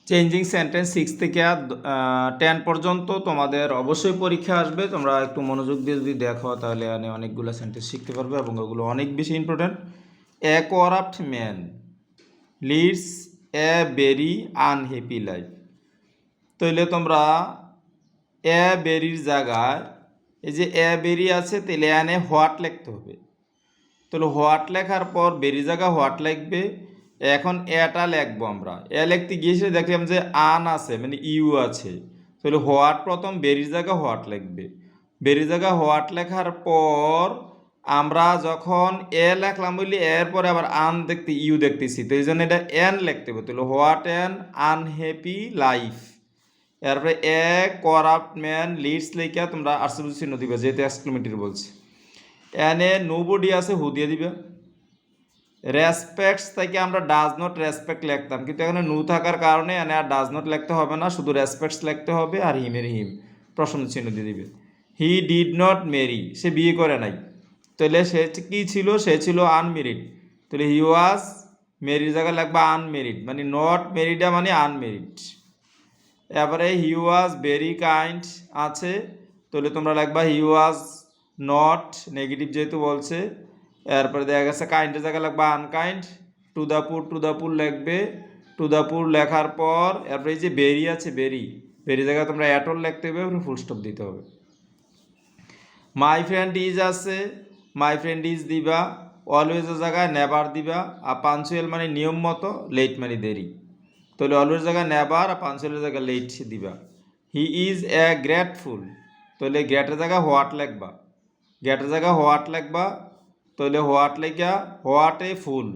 Changing sentence 6 থেকে 10 পর্যন্ত তোমাদের অবশ্যই পরীক্ষা আসবে। তোমরা একটু মনোযোগ দিয়ে যদি দেখো তাহলে অনেকগুলো সেন্টেন্স শিখতে পারবে এবং ওগুলো অনেক বেশি important. A corrupt man leads a very unhappy life. তাহলে তোমরা এ বেরির জায়গায় এই যে এ বেরি আছে তাহলে এনে হোয়াট লিখতে হবে। তাহলে হোয়াট লেখার পর বেরি জায়গা হোয়াট লিখবে। এখন এটা লিখবো আমরা। এ লিখতে গিয়েছে দেখলাম যে আন আছে মানে ইউ আছে, তাহলে হোয়াট প্রথম বেরির জায়গা হোয়াট লিখবে। বেরির জায়গা হোয়াট লেখার পর আমরা যখন এ লেখলাম বলি এর পরে আবার আন দেখতে ইউ দেখতেছি, তো এই জন্য এটা এন লিখতে হবে। তাহলে হোয়াট এন আনহ্যাপি লাইফ। এরপরে এ করাপ্ট ম্যান লিডস লেখা তোমরা আর্সিবল চিহ্ন দিবে যেহেতু এক্সক্লেমেটরি বলছে। এনে নোবডি আছে হু দিয়ে দিবে। রেসপেক্টস থেকে আমরা ডাজ নট রেসপেক্ট লিখতাম, কিন্তু এখানে নু থাকার কারণে এনে আর ডাজ নট লিখতে হবে না, শুধু রেসপেক্টস লিখতে হবে আর হিমের হিম প্রশ্ন চিহ্ন দিয়ে দিবে। হি ডিড নট মেরি, সে বিয়ে করে নাই, তাহলে সে কি ছিল, সে ছিল আনমেরিড। তাহলে হি ওয়াজ মেরির জায়গায় লাগবে আনমেরিড, মানে নট মেরিডা মানে আনমেরিড। এবারে হি ওয়াজ ভেরি কাইন্ড আছে, তাহলে তোমরা লাগবা হি ওয়াজ নট, নেগেটিভ যেহেতু বলছে। এরপরে দেখা গেছে কাইন্ডের জায়গায় লাগবে আনকাইন্ড। টু দ্য পুর লিখবে। টু দ্য পুর লেখার পর এরপরে এই যে বেরি আছে বেরি, বেরি জায়গায় তোমরা অ্যাটল লিখতে হবে, ফুল স্টপ দিতে হবে। মাই ফ্রেন্ড ইজ আছে, মাই ফ্রেন্ড ইজ দিবা। অলওয়েজের জায়গায় নেভার দিবা। আর পাঞ্চুয়াল মানে নিয়ম মতো, লেট মানে দেরি। তাহলে অলওয়েজ জায়গায় নেভার আর পাঞ্চুয়ালের জায়গায় লেট দিবা। হি ইজ এ গ্রেটফুল, তাহলে গ্রেটের জায়গায় হোয়াট লিখবা। গ্রেটের জায়গায় হোয়াট লিখবা, তাহলে হোয়াট লেখা হোয়াট এ ফুল।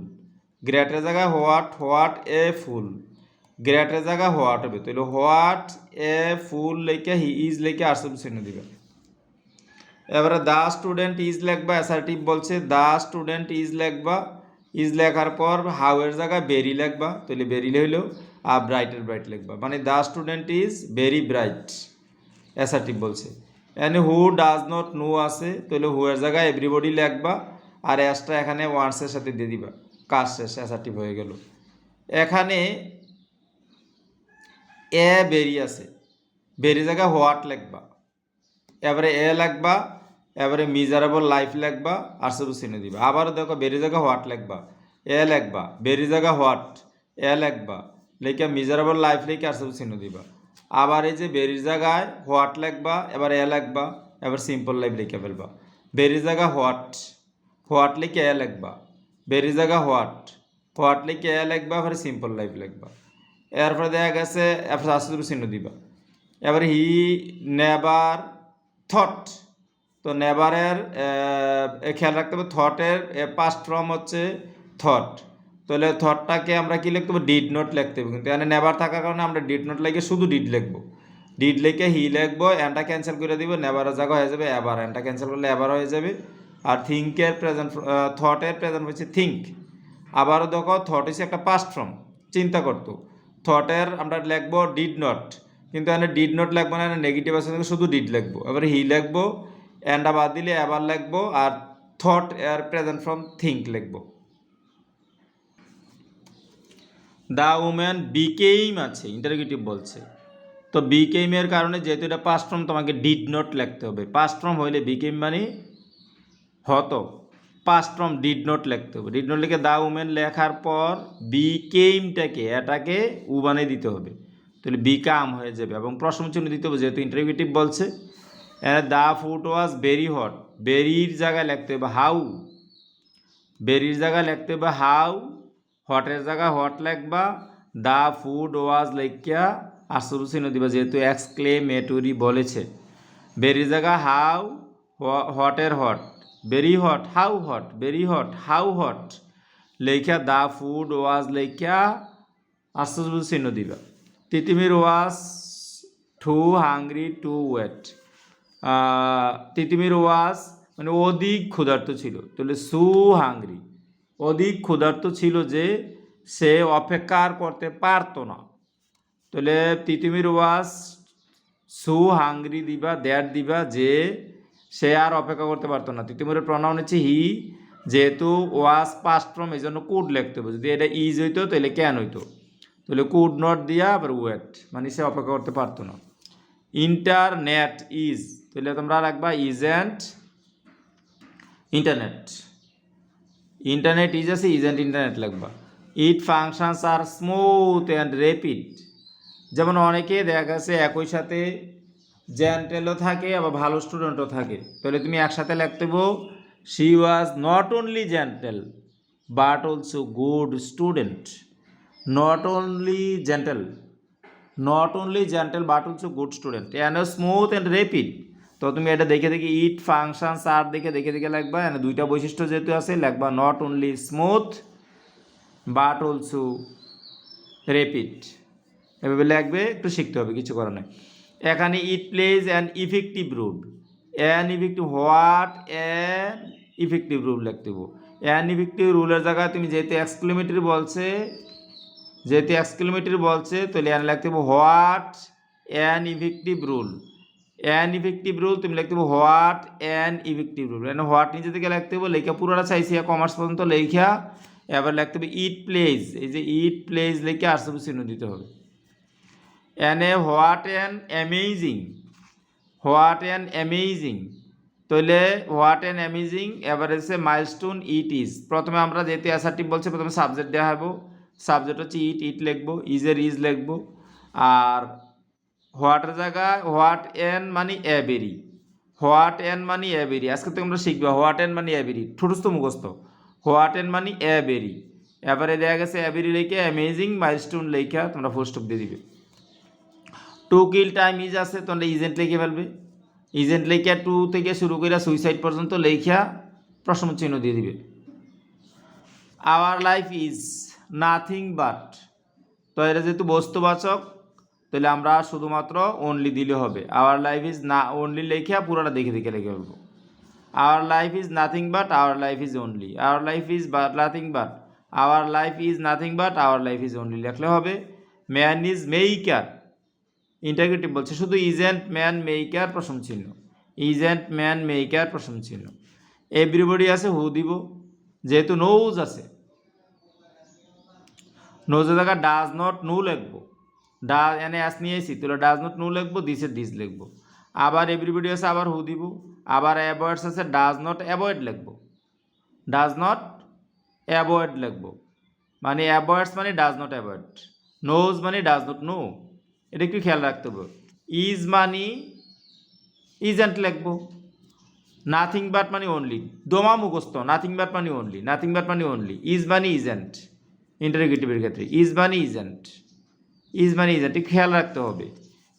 গ্রেটের জায়গায় হোয়াট এ ফুল। গ্রেটের জায়গায় হোয়াট হবে, তাহলে হোয়াট এ ফুল লেখা হি ইজ লেখা আর্সিবল চিহ্ন দিবা। এবারে দ্য স্টুডেন্ট ইজ লিখবা, অ্যাসার্টিভ বলছে দ্য স্টুডেন্ট ইজ লিখবা। ইজ লেখার পর হাউ এর জায়গায় বেরি লিখবা, তাহলে বেরি হইলো। আর ব্রাইটের ব্রাইট লিখবা, মানে the student is very bright, assertive বলছে। And who does not know আছে, তাহলে হু এর জায়গায় এভরিবডি লিখবা আর এসটা এখানে ওয়ান্সের সাথে দিয়ে দিবা, কাজ শেষ, অ্যাসার্টিভ হয়ে গেল। এখানে এ বেরি আছে, বেরি জায়গায় হোয়াট লিখবা। এবারে এ লিখবা, এবারে মিজারেবল লাইফ লিখবা, আর্সিবল চিহ্ন দিবা। আবারও দেখো বেরি জায়গা হোয়াট লিখবা, এ লিখবা, বেরি জায়গা হোয়াট, এ লিখবা, লিখে মিজারেবল লাইফ লিখে আর্সিবল চিহ্ন দিবা। আবার এই যে বেরির জায়গায় হোয়াট লিখবা, এবার এ লিখবা, এবার সিম্পল লাইফ লিখে ফেলবা। বেরির জায়গা হোয়াট, হোয়াট লিখে এ লিখবা। বেরির জায়গা হোয়াট, হোয়াট লিখে এ লিখবা, এবার সিম্পল লাইফ লিখবা। এরপরে দেখা গেছে এরপর আর্সিবল চিহ্ন দিবা। এবার হি নেভার থট, তো নেভারের খেয়াল রাখতে হবে থটের পাস্ট ফর্ম হচ্ছে থট, তাহলে থটটাকে আমরা কি লিখতে হবে, ডিড নট লিখতে হবে। কিন্তু এখানে নেভার থাকার কারণে আমরা ডিড নট লিখে শুধু ডিড লিখবো। ডিড লিখে হি লিখবো, এনটা ক্যান্সেল করে দিব, নেভারের জায়গা হয়ে যাবে এবার, এনটা ক্যান্সেল করলে এবার হয়ে যাবে। আর থিঙ্কের প্রেজেন্ট, থটের প্রেজেন্ট হচ্ছে থিঙ্ক। আবারও দেখো থট হচ্ছে একটা পাস্ট ফর্ম, চিন্তা করতো। থটের আমরা লিখবো ডিড নট, কিন্তু এখানে ডিড নট লিখবো না, নেগেটিভ আছে শুধু ডিড লিখবো। এবার হি লিখবো, এন্ডা বাদ দিলে এবার লিখবো, আর থট এর প্রেজেন্ট ফর্ম থিঙ্ক লিখবো। দ্য উম্যান বিকেইম আছে, ইন্টারোগেটিভ বলছে, তো বিকেইমের কারণে যেহেতু এটা পাস্ট ফর্ম তোমাকে ডিড নট লিখতে হবে। পাস্ট ফর্ম হইলে বিকেইম মানে হতো, পাস্ট ফর্ম ডিড নট লিখতে হবে। ডিড নট লিখে দ্য উম্যান লেখার পর বিকেইমটাকে এটাকে উ বানিয়ে দিতে হবে, তাহলে বিকাম হয়ে যাবে এবং প্রশ্ন চিহ্ন দিতে হবে যেহেতু ইন্টারোগেটিভ বলছে। The food was very hot, বেরির জায়গায় লিখতে হবে হাউ, বেরির জায়গায় লিখতে হবে হাউ, হটের জায়গায় হট লিখবা। দ্য ফুড ওয়াজ লেখিয়া আর্সিবল চিহ্ন দিবা যেহেতু এক্সক্লেমেটরি বলেছে। বেরির জায়গা হাউ, হটের hot, very hot how hot, very hot how hot লেখিয়া দ্য ফুড ওয়াজ লেখিয়া আর্সিবল চিহ্ন দিবা। Titumir was too hungry to wait, Titumir was মানে অধিক ক্ষুধার্ত ছিল, তাহলে সু হাংরি, অধিক ক্ষুধার্ত ছিল যে সে অপেক্ষা করতে পারতো না, তাহলে তিতিমির ওয়াজ সু হাংরি দিবা, দ্যাট দিবা যে সে আর অপেক্ষা করতে পারতো না। তিতিমিরের প্রনাউন হচ্ছে হি, যেহেতু ওয়াজ পাস্ট ফর্ম এই জন্য কুড লিখতে হবে। যদি এটা ইজ হইতো তাহলে ক্যান হইতো, তাহলে কুড নট দিয়া আবার ওয়েট, মানে সে অপেক্ষা করতে পারতো না। ইন্টারনেট ইজ, তাহলে তোমরা রাখবা ইজেন্ট ইন্টারনেট। ইন্টারনেট ইজ আছে, ইজেন্ট ইন্টারনেট লাগবা। It functions are smooth and rapid, যেমন অনেকে দেখা গেছে একই সাথে জেন্টেলও থাকে আবার ভালো স্টুডেন্টও থাকে, তাহলে তুমি একসাথে লিখতে বো she was not only gentle but also good student. Not only gentle, not only gentle but also good student and smooth and rapid. তো তুমি এটা দেখে দেখে ইট ফাংশনস আর দেখে দেখে দেখে লিখবা, এখানে দুইটা বৈশিষ্ট্য যেহেতু আছে লিখবা not only smooth but also rapid, এভাবে লিখবে, একটু শিখতে হবে, কিছু করার নাই। এখানে it plays an effective role, an effective, what an effective role লিখতে হবে। অ্যান ইফেক্টিভ রুলের জায়গায় তুমি যেহেতু এক্সক্লেমেটরি বলছে, যেহেতু এক্সক্লেমেটরি বলছে তাহলে অ্যান লিখতে হবে what an effective rule. An effective rule তুমি লিখতে হবে হোয়াট অ্যান ইফেক্টিভ রুল, মানে হোয়াট নিজে থেকে লিখতে হবে, লেখা পুরোটা চাইছি কমার্স পর্যন্ত লেখা, এবার লিখতে হবে ইট প্লেজ, এই যে ইট প্লেজ লিখে আর সব চিহ্ন দিতে হবে। এনে what an amazing, what an amazing, তাহলে হোয়াট অ্যান অ্যামেজিং, এবার এসে মাইলস্টোন ইট ইজ। প্রথমে আমরা যেহেতু অ্যাসার্টিভ বলছে প্রথমে সাবজেক্ট দেওয়া হবো, সাবজেক্ট হচ্ছে ইট, ইট লিখবো, ইজের ইজ লিখবো, আর হোয়াটের জায়গায় হোয়াট অ্যান মানে এভেরি, হোয়াট অ্যান মানে এভেরি, আজকে তো আমরা শিখবো হোয়াট অ্যান মানে এভেরি, ঠোঁটস্থ মুখস্থ। হোয়াট অ্যান মানে এভেরি, এবারে দেওয়া গেছে এভেরি লেখে অ্যামেজিং মাইলস্টোন লেখা তোমরা ফুল স্টপ দিয়ে দিবে। টু কিল টাইম ইজ আছে, তোমরা ইজেন্ট লিখে ফেলবে, ইজেন্ট লেখা টু থেকে শুরু করে সুইসাইড পর্যন্ত লেখা প্রশ্ন চিহ্ন দিয়ে দিবে। Our life is nothing but, তো এটা যেহেতু বস্তুবাচক তাহলে আমরা শুধুমাত্র অনলি দিলে হবে। আওয়ার লাইফ ইজ না অনলি লেখা পুরোটা দেখে দেখে লিখে ফেলবো। Our life is nothing but, our life is only, our life is but nothing but, our life is nothing but, our life is only লিখলে হবে। ম্যান ইজ মেকার, ইন্টারগ্রেটিভ বলছে শুধু ইজেন্ট ম্যান মেকার প্রশ্ন চিহ্ন, isn't man maker প্রশ্ন চিহ্ন। Everybody আছে হু দিব, যেহেতু নোজ আছে নোজের জায়গা ডাজ নট নো লিখবো, ডাজ এনে অ্যাস নিয়ে এসি তাহলে ডাজ নট নো লিখবো, দিসের দিস লিখবো। আবার এভরিবডি আছে আবার হু দিব, আবার অ্যাভয়েডস আছে ডাজ নট অ্যাভয়েড লিখবো, ডাজ নট অ্যাভয়েড লিখবো, মানে অ্যাভয়েডস মানে ডাজ নট অ্যাভয়েড, নোজ মানে ডাজ নট নো, এটা একটু খেয়াল রাখতে হবে। ইজ মানি ইজেন্ট লিখবো, নাথিং বাট মানে অনলি, দোমা মুখস্থ, নাথিং বাট মানে অনলি, নাথিং বাট মানে অনলি, ইজ মানে ইজেন্ট, ইন্টারোগেটিভের ক্ষেত্রে ইজ মানে ইজেন্ট, ইজ মানে ইজেন্ট খেয়াল রাখতে হবে।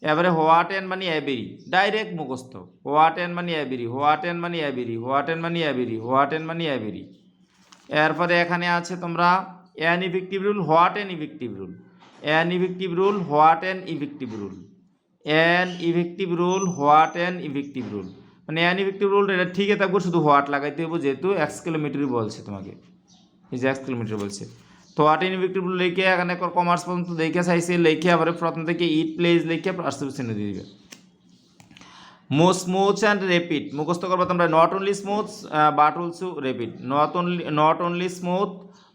এবারে হোয়াট অ্যান মানে এভেরি, ডাইরেক্ট মুখস্থ, হোয়াট অ্যান মানে এভেরি, হোয়াট অ্যান মানে এভেরি, হোয়াট অ্যান মানে এভেরি, হোয়াট অ্যান মানে এভেরি। এরপরে এখানে আছে তোমরা an effective rule, what an effective rule, an effective rule, what an effective rule, an effective rule, what an effective rule, মানে অ্যান ইফেক্টিভ রুল এটা ঠিকই থাকবো, শুধু হোয়াট লাগাইতে হবে যেহেতু এক্সক্লেমেটরি বলছে তোমাকে, এই যে এক্সক্লেমেটরি বলছে। তো হোয়াট অ্যান ইফেক্টিভ রুল লিখে এখানে কমার্স পর্যন্ত দেখে চাইছে লিখে আবার প্রথম থেকে ইট প্লেজ লিখে পার্সেল চিহ্ন দিয়ে দিবে। স্মুথ অ্যান্ড রেপিড মুখস্থ করবো তোমরা, not only smooth but also rapid, not only smooth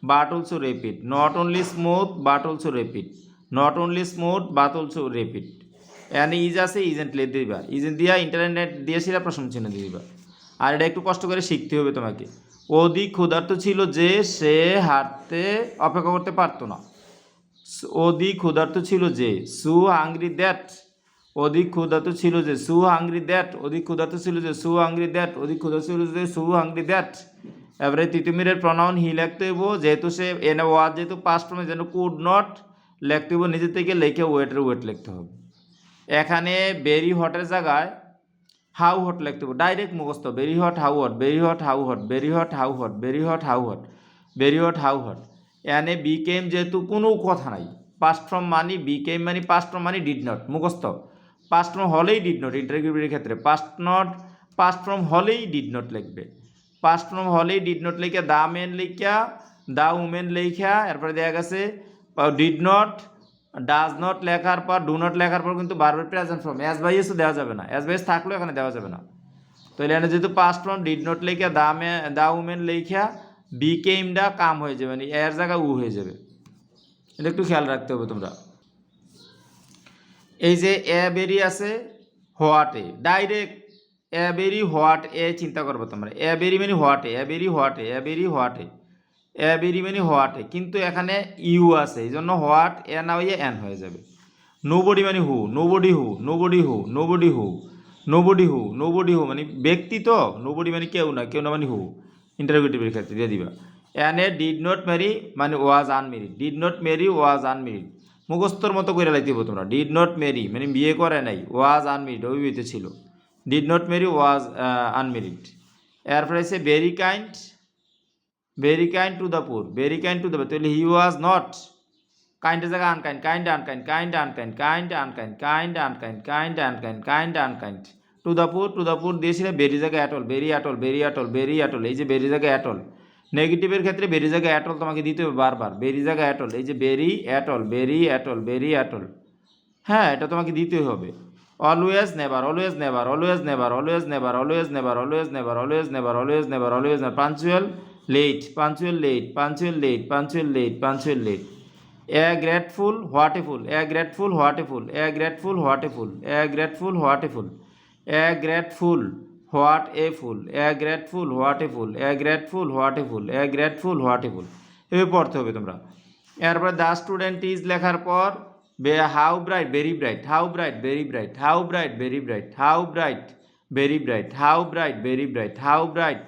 but also rapid, not only smooth but also rapid, not only smooth but also rapid. এখানে ইজ আছে ইজেন্ট লিখে দিবা, ইজেন্ট দিয়া ইন্টারনেট দিয়ে সেটা প্রশ্ন চিহ্ন দিয়ে দিবা। আর এটা একটু কষ্ট করে শিখতে হবে তোমাকে। অধিক ক্ষুধার্ত ছিল যে সে হাঁটতে অপেক্ষা করতে পারতো না, অধিক ক্ষুধার্ত ছিল যে, সু হাংরি দ্যাট, অধিক ক্ষুধার্ত ছিল যে, সু হাংরি দ্যাট, অধিক ক্ষুধার্ত ছিল যে, সু হাংরি দ্যাট, অধিক ক্ষুধার্ত ছিল যে, সু হাংরি দ্যাট। এবারে তিতুমিরের প্রনাউন হি লিখতে হইব, যেহেতু সে এনে ওয়াজ যেহেতু পাস্ট ফর্মে যেন কুড নট লিখতে হইব, নিজে থেকে লিখে ওয়েটের ওয়েট লিখতে হবে। এখানে ভেরি হটের জায়গায় হাউ হট লিখতে হবে, ডাইরেক্ট মুখস্থ, very hot how hot, very hot how hot, very hot how hot, very hot how hot, very hot how hot. এনে বিকেম যেহেতু কোনো কথা নাই, পাস্ট ফর্ম মানি বিকেম মানে পাস্ট ফর্ম মানে ডিড নট মুখস্থ, পাস্ট ফর্ম হলেই ডিড নট, ইন্টারভিউর ক্ষেত্রে পাস্ট ফর্ম হলেই ডিড নট লিখবে, পাস্ট ফর্ম হলেই ডিড নট লিখে দা মেন লিখা দা উমেন লিখা, এরপরে দেখা গেছে ডিড নট ডাজ নট লেখার পর ডু নট লেখার পর কিন্তু বারবার প্রেজেন্ট ফর্ম অ্যাজ বাই এসও দেওয়া যাবে না, অ্যাজ বাই এস থাকলেও এখানে দেওয়া যাবে না। তো এখানে যেহেতু পাস্ট ফর্ম ডিড নট লেখা দা উমেন লেখা বিকেমটা কাম হয়ে যাবে, মানে এর জায়গায় উ হয়ে যাবে। এটা একটু খেয়াল রাখতে হবে তোমরা। এই যে এ বেরি আছে হোয়াটে, direct A berry what a চিন্তা করবো তোমরা। এ বেরি মানে হোয়াটে, এ বেরি হোয়াটে, এ বেরি হোয়াটে, এ বেরি মানে হোয়াটে, কিন্তু এখানে ইউ আছে, এই জন্য হোয়াট এ না হয়ে এন হয়ে যাবে। নোবডি মানে হু, নোবডি হু, নোবডি হু, নোবডি হু, নোবডি হু, নোবডি হু মানে ব্যক্তি তো, নোবডি মানে কেউ না, কেউ না মানে হু, ইন্টারোগেটিভের ক্ষেত্রে দিয়ে দিবা। এন এ ডিড নট ম্যারি মানে was unmarried, did not marry was unmarried, মুখস্থর মতো করে লাইতে হবে তোমরা। ডিড নট ম্যারি মানে বিয়ে করে নাই, ওয়াজ আনমেরিড অবিবাহিত ছিল, did not marry was unmarried. এরপরে আছে very kind, very kind to the poor, very kind to the poor, তাহলে হি ওয়াজ নট কাইন্ডের জায়গায় unkind, kind unkind, kind unkind, kind unkind, kind unkind, kind unkind, kind unkind. To the poor দিয়েছিল বেরি জায়গায় atoll, very at all, very at all, very atoll, এই যে বেরি জায়গায় atoll. নেগেটিভের ক্ষেত্রে বেরি জায়গায় atoll তোমাকে দিতে হবে বারবার, বেরি জায়গায় অ্যাটল, এই যে very at all, very at all, very at all, হ্যাঁ এটা তোমাকে দিতেই হবে। Always never, always never, always never, always never, always never, always never, always never, always never, always never. Punctual late, punctual late, punctual late, punctual late, punctual late. A grateful what a fool, a grateful what a fool, a grateful what a fool, a grateful what a fool, a grateful what a fool, a grateful what a fool, a grateful what a fool, a grateful what a fool, এভাবে পড়তে হবে তোমরা। এরপরে the student is লেখার পর how bright very bright, how bright very bright, how bright very bright, how bright very bright, how bright very bright, how bright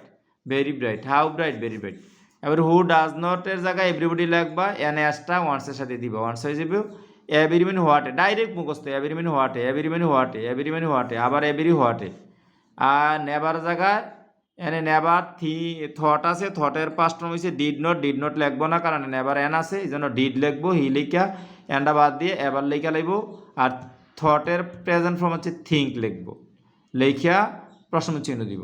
very bright, how bright very bright. এবার হু does not এর জায়গায় everybody লাগবা, N এসটা ওয়ান্সের সাথে দিবা, once হয়ে যাবে every মিন হোয়াটে, direct মুখস্থ every মিন হোয়াটে, every মিন হোয়াটে, every মিন হোয়াটে, আবার every হোয়াটে। আর নেবার জায়গায় এনে নেবার থট আছে, থটের পাস্ট ফর্ম হয়েছে ডিড নট, ডিড নট লিখবো না কারণ নেবার এন আছে, এই জন্য ডিড লিখবো, হি লিখা এনটা বাদ দিয়ে এবার লেখা লিখবো। আর থটের প্রেজেন্ট ফর্ম হচ্ছে থিঙ্ক লিখবো, লেখা প্রশ্ন চিহ্ন দিব।